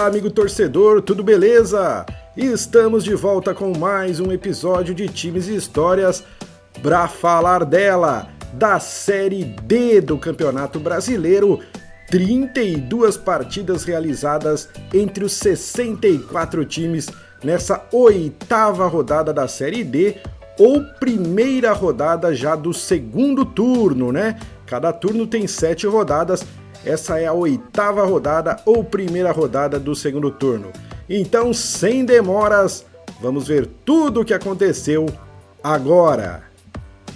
Olá, amigo torcedor, tudo beleza? Estamos de volta com mais um episódio de Times e Histórias para falar dela, da Série D do Campeonato Brasileiro. 32 partidas realizadas entre os 64 times nessa 8ª rodada da Série D, ou primeira rodada já do segundo turno, né? Cada turno tem 7 rodadas, essa é a 8ª rodada ou primeira rodada do segundo turno. Então, sem demoras, vamos ver tudo o que aconteceu agora.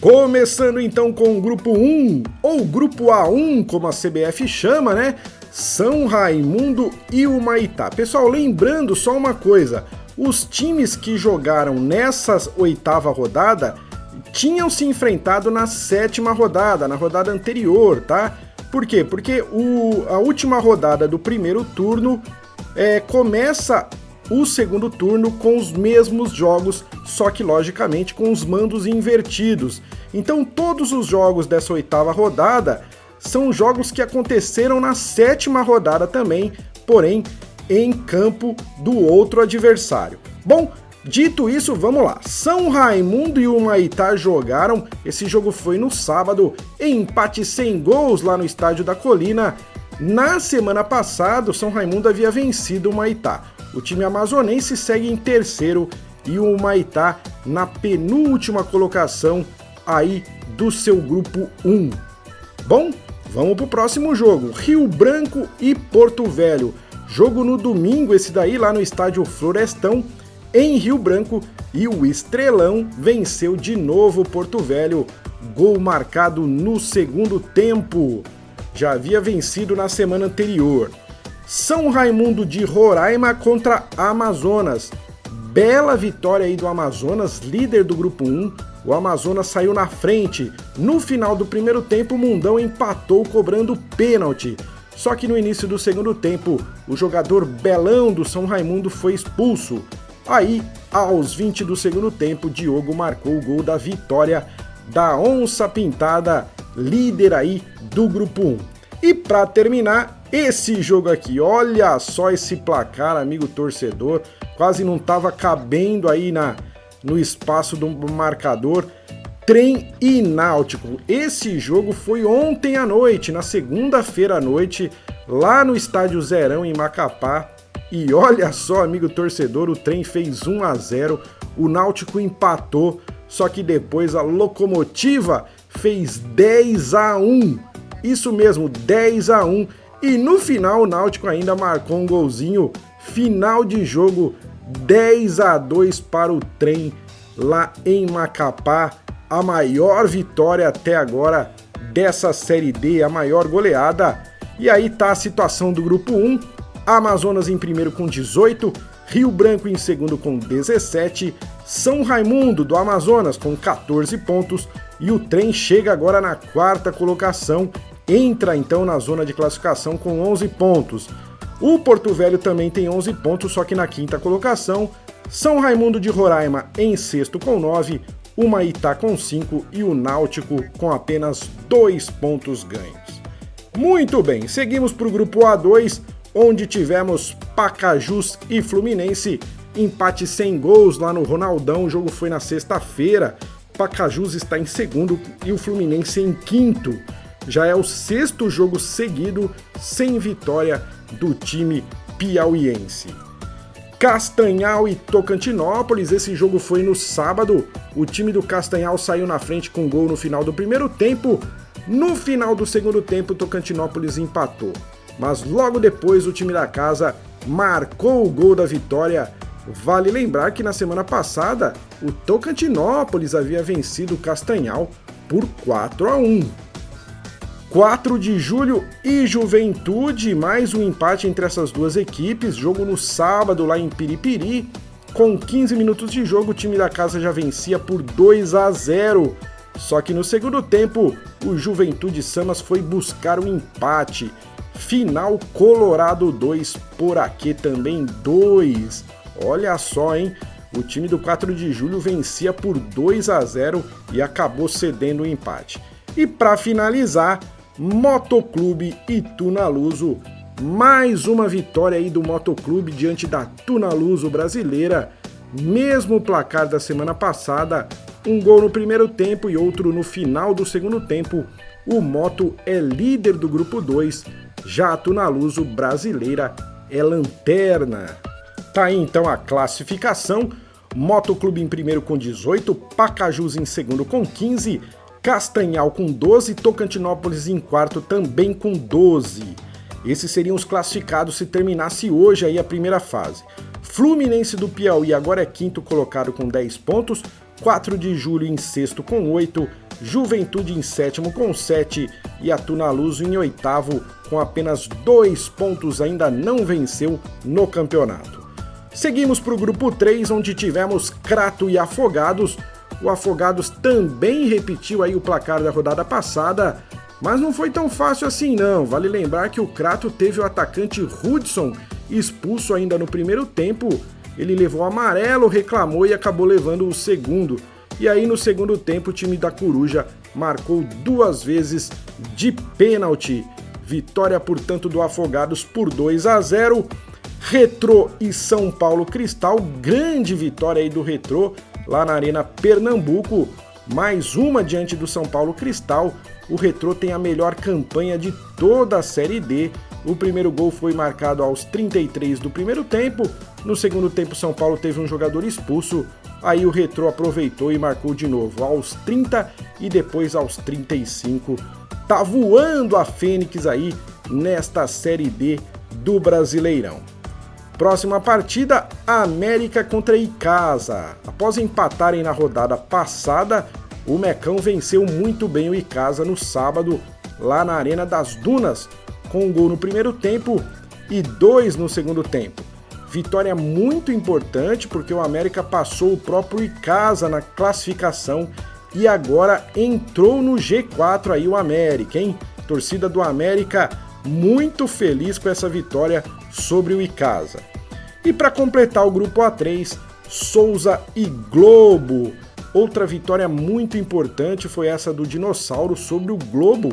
Começando então com o Grupo 1, ou Grupo A1, como a CBF chama, né? São Raimundo e Humaitá. Pessoal, lembrando só uma coisa, os times que jogaram nessa 8ª rodada tinham se enfrentado na 7ª rodada, na rodada anterior, tá? Por quê? Porque a última rodada do primeiro turno começa o segundo turno com os mesmos jogos, só que logicamente com os mandos invertidos. Então todos os jogos dessa 8ª rodada são jogos que aconteceram na 7ª rodada também, porém em campo do outro adversário. Bom, dito isso, vamos lá. São Raimundo e Humaitá jogaram, esse jogo foi no sábado, em empate sem gols lá no Estádio da Colina. Na semana passada, o São Raimundo havia vencido o Humaitá. O time amazonense segue em terceiro e o Humaitá na penúltima colocação aí do seu grupo 1. Bom, vamos pro próximo jogo, Rio Branco e Porto Velho. Jogo no domingo, esse daí lá no Estádio Florestão, em Rio Branco, e o Estrelão venceu de novo o Porto Velho, gol marcado no segundo tempo. Já havia vencido na semana anterior. São Raimundo de Roraima contra Amazonas. Bela vitória aí do Amazonas, líder do grupo 1. O Amazonas saiu na frente. No final do primeiro tempo, o Mundão empatou cobrando pênalti. Só que no início do segundo tempo, o jogador Belão do São Raimundo foi expulso. Aí, aos 20 do segundo tempo, Diogo marcou o gol da vitória da Onça Pintada, líder aí do grupo 1. E para terminar, esse jogo aqui, olha só esse placar, amigo torcedor, quase não estava cabendo aí no espaço do marcador. Trem e Náutico. Esse jogo foi ontem à noite, na segunda-feira à noite, lá no Estádio Zerão em Macapá. E olha só, amigo torcedor, o Trem fez 1-0, o Náutico empatou, só que depois a Locomotiva fez 10-1. Isso mesmo, 10-1. E no final o Náutico ainda marcou um golzinho. Final de jogo, 10-2 para o Trem lá em Macapá. A maior vitória até agora dessa Série D, a maior goleada. E aí tá a situação do grupo 1. Amazonas em primeiro com 18, Rio Branco em segundo com 17, São Raimundo do Amazonas com 14 pontos e o Trem chega agora na 4ª colocação, entra então na zona de classificação com 11 pontos. O Porto Velho também tem 11 pontos, só que na 5ª colocação, São Raimundo de Roraima em sexto com 9, Humaitá com 5 e o Náutico com apenas 2 pontos ganhos. Muito bem, seguimos para o grupo A2, onde tivemos Pacajus e Fluminense, empate sem gols lá no Ronaldão, o jogo foi na sexta-feira. Pacajus está em segundo e o Fluminense em quinto. Já é o 6º jogo seguido sem vitória do time piauiense. Castanhal e Tocantinópolis, esse jogo foi no sábado. O time do Castanhal saiu na frente com gol no final do primeiro tempo. No final do segundo tempo, o Tocantinópolis empatou. Mas logo depois o time da casa marcou o gol da vitória. Vale lembrar que na semana passada o Tocantinópolis havia vencido o Castanhal por 4-1. 4 de julho e Juventude, mais um empate entre essas duas equipes, jogo no sábado lá em Piripiri. Com 15 minutos de jogo o time da casa já vencia por 2-0. Só que no segundo tempo o Juventude Samas foi buscar o empate. Final Colorado 2, Poraquê também 2. Olha só, hein? O time do 4 de julho vencia por 2-0 e acabou cedendo o empate. E para finalizar, Motoclube Itunaluso Mais uma vitória aí do Motoclube diante da Tunaluso brasileira. Mesmo placar da semana passada, um gol no primeiro tempo e outro no final do segundo tempo. O Moto é líder do grupo 2, já a Tunaluso brasileira é lanterna. Tá aí então a classificação. Motoclube em primeiro com 18, Pacajus em segundo com 15, Castanhal com 12, Tocantinópolis em quarto também com 12. Esses seriam os classificados se terminasse hoje aí a primeira fase. Fluminense do Piauí agora é quinto colocado com 10 pontos, 4 de Julho em sexto com 8, Juventude em sétimo com 7 e a Tunaluso em oitavo com apenas 2 pontos, ainda não venceu no campeonato. Seguimos para o grupo 3, onde tivemos Crato e Afogados. O Afogados também repetiu aí o placar da rodada passada, mas não foi tão fácil assim não. Vale lembrar que o Crato teve o atacante Hudson expulso ainda no primeiro tempo. Ele levou amarelo, reclamou e acabou levando o segundo. E aí no segundo tempo o time da Coruja marcou 2 vezes de pênalti. Vitória, portanto, do Afogados por 2-0. Retrô e São Paulo Cristal, grande vitória aí do Retrô lá na Arena Pernambuco. Mais uma diante do São Paulo Cristal. O Retrô tem a melhor campanha de toda a Série D. O primeiro gol foi marcado aos 33 do primeiro tempo. No segundo tempo, São Paulo teve um jogador expulso. Aí o Retrô aproveitou e marcou de novo aos 30 e depois aos 35. Tá voando a Fênix aí nesta Série D do Brasileirão. Próxima partida, América contra Icasa. Após empatarem na rodada passada, o Mecão venceu muito bem o Icasa no sábado, lá na Arena das Dunas, com um gol no primeiro tempo e 2 no segundo tempo. Vitória muito importante porque o América passou o próprio Icasa na classificação e agora entrou no G4 aí o América, hein? Torcida do América muito feliz com essa vitória sobre o Icasa. E para completar o grupo A3, Souza e Globo. Outra vitória muito importante foi essa do Dinossauro sobre o Globo.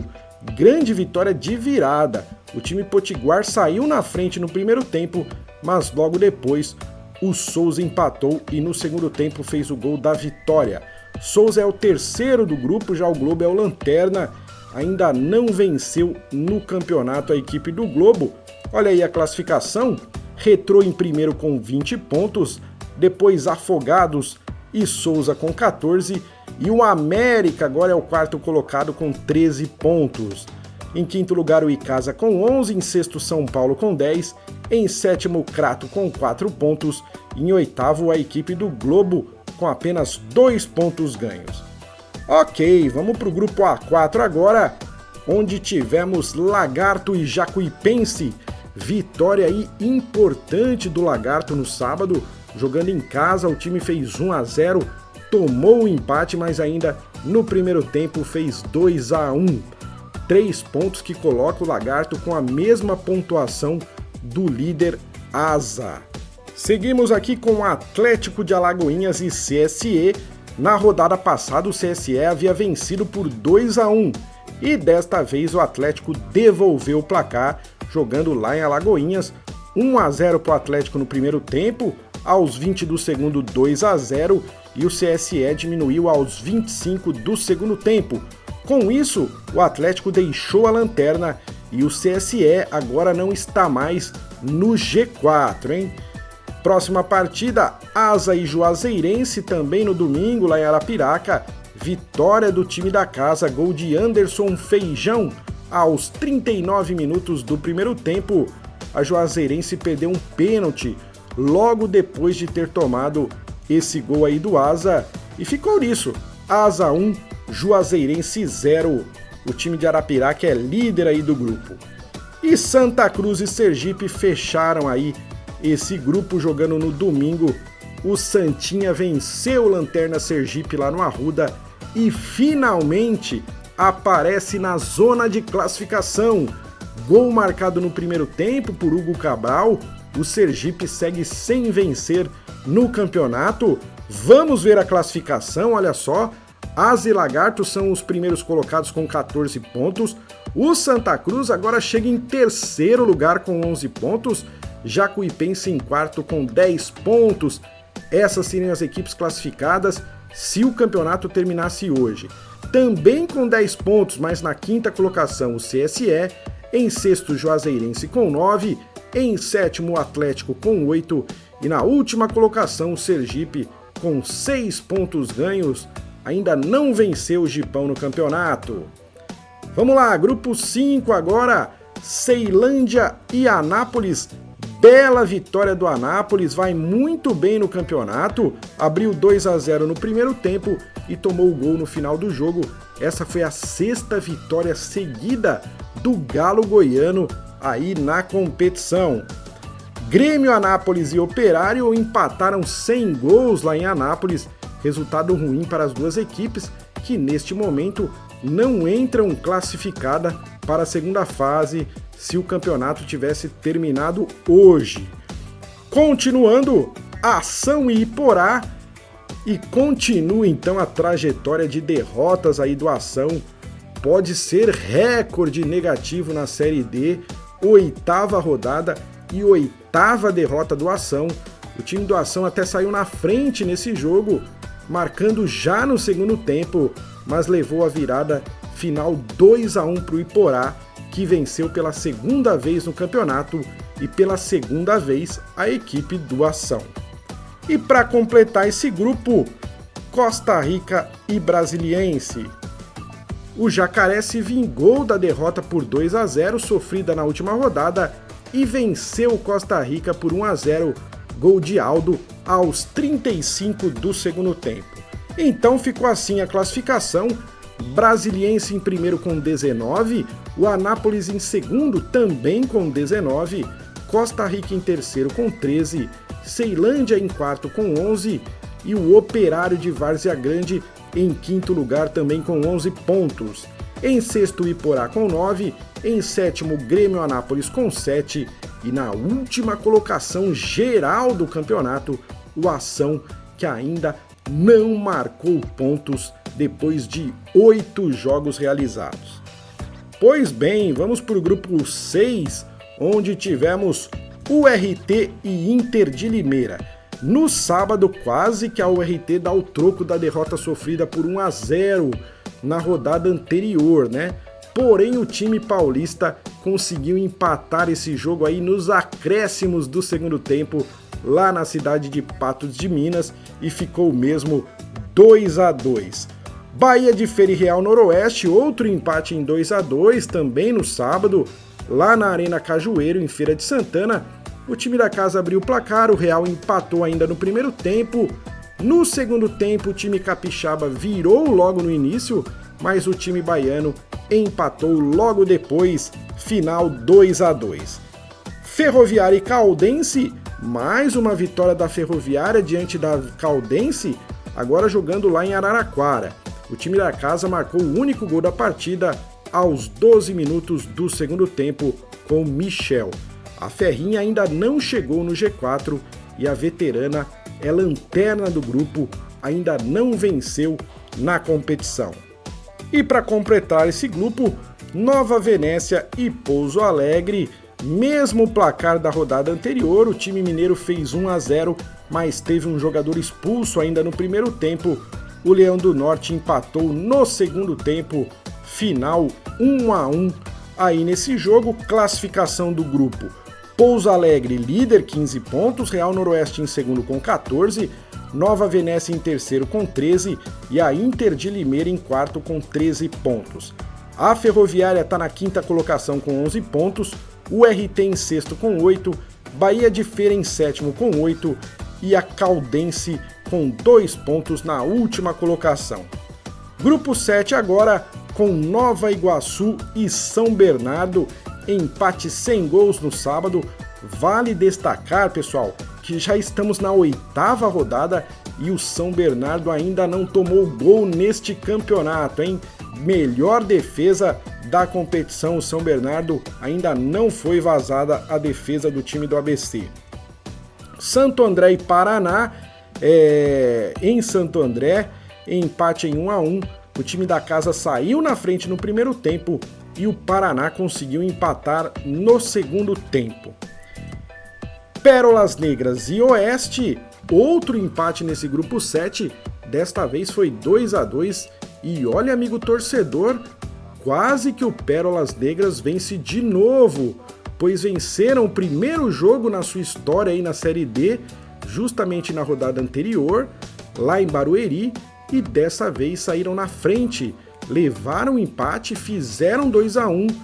Grande vitória de virada. O time potiguar saiu na frente no primeiro tempo, mas logo depois o Souza empatou e no segundo tempo fez o gol da vitória. Souza é o terceiro do grupo, já o Globo é o lanterna. Ainda não venceu no campeonato a equipe do Globo. Olha aí a classificação. Retrô em primeiro com 20 pontos, depois Afogados e Souza com 14 e o América agora é o quarto colocado com 13 pontos. Em quinto lugar o Icasa com 11, em sexto São Paulo com 10, em sétimo Crato com 4 pontos e em oitavo a equipe do Globo com apenas 2 pontos ganhos. Ok, vamos para o grupo A4 agora, onde tivemos Lagarto e Jacuipense. Vitória aí importante do Lagarto no sábado, jogando em casa, o time fez 1-0, tomou o empate, mas ainda no primeiro tempo fez 2-1. 3 pontos que coloca o Lagarto com a mesma pontuação do líder Asa. Seguimos aqui com o Atlético de Alagoinhas e CSE. Na rodada passada o CSE havia vencido por 2-1 e desta vez o Atlético devolveu o placar, jogando lá em Alagoinhas, 1-0 para o Atlético no primeiro tempo, aos 20 do segundo 2-0 e o CSE diminuiu aos 25 do segundo tempo. Com isso, o Atlético deixou a lanterna e o CSE agora não está mais no G4, hein? Próxima partida, Asa e Juazeirense também no domingo lá em Arapiraca. Vitória do time da casa, gol de Anderson Feijão. Aos 39 minutos do primeiro tempo, a Juazeirense perdeu um pênalti logo depois de ter tomado esse gol aí do Asa e ficou nisso, Asa 1, Juazeirense 0, o time de Arapiraca é líder aí do grupo. E Santa Cruz e Sergipe fecharam aí esse grupo jogando no domingo. O Santinha venceu o Lanterna Sergipe lá no Arruda e finalmente aparece na zona de classificação. Gol marcado no primeiro tempo por Hugo Cabral, o Sergipe segue sem vencer no campeonato. Vamos ver a classificação, olha só. Asa e Lagarto são os primeiros colocados com 14 pontos, O Santa Cruz agora chega em terceiro lugar com 11 pontos, Jacuipense em quarto com 10 pontos. Essas seriam as equipes classificadas se o campeonato terminasse hoje. Também com 10 pontos, mas na quinta colocação o CSE, em sexto o Juazeirense com 9, em sétimo o Atlético com 8 e na última colocação o Sergipe com 6 pontos ganhos. Ainda não venceu o Gipão no campeonato. Vamos lá, grupo 5 agora, Ceilândia e Anápolis. Bela vitória do Anápolis, vai muito bem no campeonato, abriu 2-0 no primeiro tempo e tomou o gol no final do jogo. Essa foi a sexta vitória seguida do Galo Goiano aí na competição. Grêmio, Anápolis e Operário empataram 100 gols lá em Anápolis, resultado ruim para as duas equipes que neste momento não entram classificada para a segunda fase se o campeonato tivesse terminado hoje. Continuando, Ação e Iporá, e continua então a trajetória de derrotas aí do Ação. Pode ser recorde negativo na Série D, 8ª rodada e 8ª derrota do Ação. O time do Ação até saiu na frente nesse jogo, marcando já no segundo tempo, mas levou a virada final 2-1 para o Iporá, que venceu pela segunda vez no campeonato e pela segunda vez a equipe do Ação. E para completar esse grupo, Costa Rica e Brasiliense. O Jacaré se vingou da derrota por 2-0 sofrida na última rodada e venceu o Costa Rica por 1-0, gol de Aldo aos 35 do segundo tempo. Então ficou assim a classificação: Brasiliense em primeiro com 19, o Anápolis em segundo também com 19, Costa Rica em terceiro com 13, Ceilândia em quarto com 11 e o Operário de Várzea Grande em quinto lugar também com 11 pontos. Em sexto o Iporá com 9, em sétimo Grêmio Anápolis com 7 e na última colocação geral do campeonato o Ação, que ainda não marcou pontos depois de 8 jogos realizados. Pois bem, vamos para o grupo 6, onde tivemos URT e Inter de Limeira. No sábado, quase que a URT dá o troco da derrota sofrida por 1-0 na rodada anterior, né? Porém, o time paulista conseguiu empatar esse jogo aí nos acréscimos do segundo tempo, lá na cidade de Patos de Minas, e ficou mesmo 2-2. Bahia de Feira e Real Noroeste, outro empate em 2-2, também no sábado, lá na Arena Cajueiro, em Feira de Santana. O time da casa abriu o placar, o Real empatou ainda no primeiro tempo. No segundo tempo, o time capixaba virou logo no início, mas o time baiano empatou logo depois, final 2-2. Ferroviária e Caldense, mais uma vitória da Ferroviária diante da Caldense, agora jogando lá em Araraquara. O time da casa marcou o único gol da partida aos 12 minutos do segundo tempo com Michel. A Ferrinha ainda não chegou no G4 e a veterana é lanterna do grupo, ainda não venceu na competição. E para completar esse grupo, Nova Venécia e Pouso Alegre, mesmo placar da rodada anterior, o time mineiro fez 1-0, mas teve um jogador expulso ainda no primeiro tempo. O Leão do Norte empatou no segundo tempo, final 1-1. Aí nesse jogo, classificação do grupo: Pouso Alegre líder 15 pontos, Real Noroeste em segundo com 14, Nova Venécia em terceiro com 13 e a Inter de Limeira em quarto com 13 pontos. A Ferroviária está na quinta colocação com 11 pontos, o RT em sexto com 8, Bahia de Feira em sétimo com 8 e a Caldense com 2 pontos na última colocação. Grupo 7 agora com Nova Iguaçu e São Bernardo, empate sem gols no sábado. Vale destacar, pessoal, que já estamos na 8ª rodada e o São Bernardo ainda não tomou gol neste campeonato, hein? Melhor defesa da competição, o São Bernardo ainda não foi vazada a defesa do time do ABC. Santo André e Paraná, em Santo André, empate em 1-1. O time da casa saiu na frente no primeiro tempo e o Paraná conseguiu empatar no segundo tempo. Pérolas Negras e Oeste, outro empate nesse grupo 7, desta vez foi 2-2 e olha, amigo torcedor, quase que o Pérolas Negras vence de novo, pois venceram o primeiro jogo na sua história aí na Série D, justamente na rodada anterior, lá em Barueri, e dessa vez saíram na frente, levaram o empate e fizeram 2-1,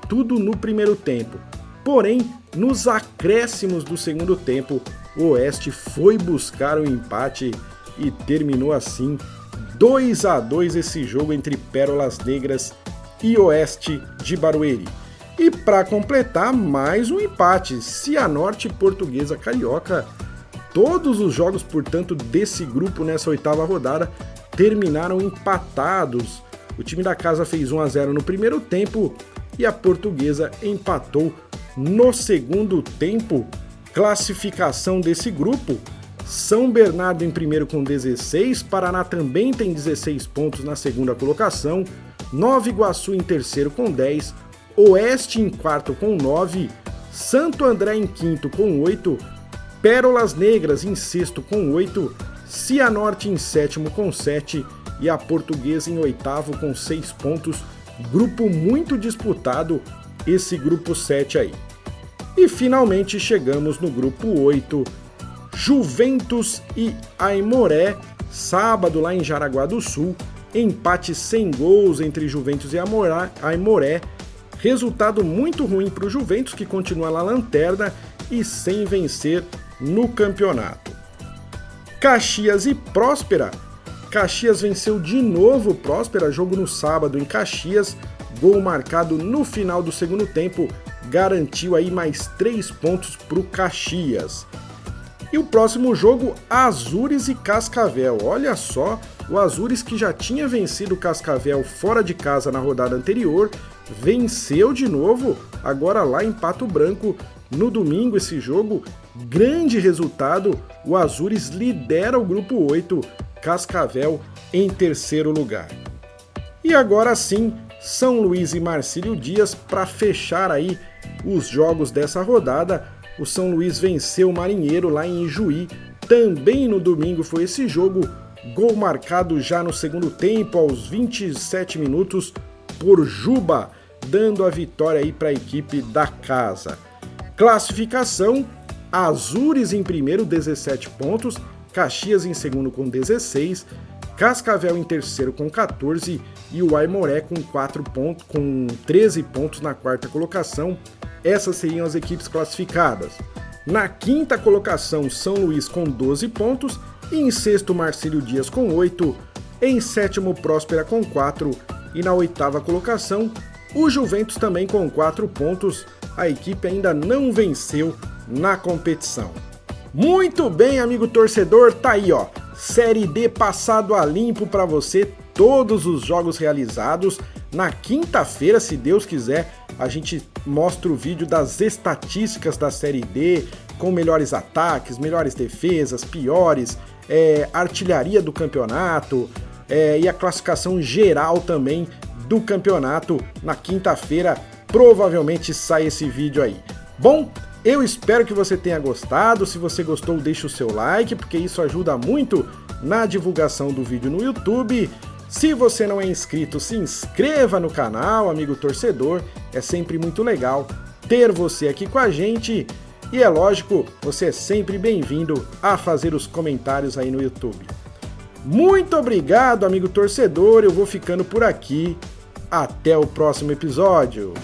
tudo no primeiro tempo. Porém, nos acréscimos do segundo tempo, o Oeste foi buscar o empate e terminou assim 2-2 esse jogo entre Pérolas Negras e Oeste de Barueri. E para completar, mais um empate, Cianorte e Portuguesa Carioca. Todos os jogos, portanto, desse grupo nessa oitava rodada terminaram empatados. O time da casa fez 1-0 no primeiro tempo e a Portuguesa empatou no segundo tempo. Classificação desse grupo: São Bernardo em primeiro com 16, Paraná também tem 16 pontos na segunda colocação, Nova Iguaçu em terceiro com 10, Oeste em quarto com 9, Santo André em quinto com 8, Pérolas Negras em sexto com 8, Cianorte em sétimo com 7 e a Portuguesa em oitavo com 6 pontos. Grupo muito disputado, esse grupo 7 aí. E finalmente chegamos no grupo 8, Juventus e Aimoré, sábado lá em Jaraguá do Sul, empate sem gols entre Juventus e Aimoré, resultado muito ruim para o Juventus, que continua na lanterna e sem vencer no campeonato. Caxias e Próspera, Caxias venceu de novo Próspera, jogo no sábado em Caxias, gol marcado no final do segundo tempo, garantiu aí mais 3 pontos para o Caxias. E o próximo jogo, Azures e Cascavel. Olha só, o Azures, que já tinha vencido o Cascavel fora de casa na rodada anterior, venceu de novo, agora lá em Pato Branco, no domingo esse jogo. Grande resultado, o Azures lidera o grupo 8, Cascavel em terceiro lugar. E agora sim, São Luís e Marcílio Dias para fechar aí os jogos dessa rodada. O São Luís venceu o Marinheiro lá em Ijuí, também no domingo foi esse jogo, gol marcado já no segundo tempo, aos 27 minutos, por Juba, dando a vitória aí para a equipe da casa. Classificação: Azures em primeiro, 17 pontos, Caxias em segundo com 16, Cascavel em terceiro com 14 e o Aimoré com 13 pontos na quarta colocação. Essas seriam as equipes classificadas. Na quinta colocação, São Luís com 12 pontos, e em sexto, Marcílio Dias com 8, em sétimo, Próspera com 4, e na oitava colocação, o Juventus também com 4 pontos. A equipe ainda não venceu na competição. Muito bem, amigo torcedor, tá aí, ó, Série D passado a limpo para você, todos os jogos realizados. Na quinta-feira, se Deus quiser, a gente mostra o vídeo das estatísticas da Série D, com melhores ataques, melhores defesas, piores, artilharia do campeonato e a classificação geral também do campeonato. Na quinta-feira, provavelmente sai esse vídeo aí. Bom, eu espero que você tenha gostado. Se você gostou, deixa o seu like, porque isso ajuda muito na divulgação do vídeo no YouTube. Se você não é inscrito, se inscreva no canal, amigo torcedor. É sempre muito legal ter você aqui com a gente. E é lógico, você é sempre bem-vindo a fazer os comentários aí no YouTube. Muito obrigado, amigo torcedor. Eu vou ficando por aqui. Até o próximo episódio.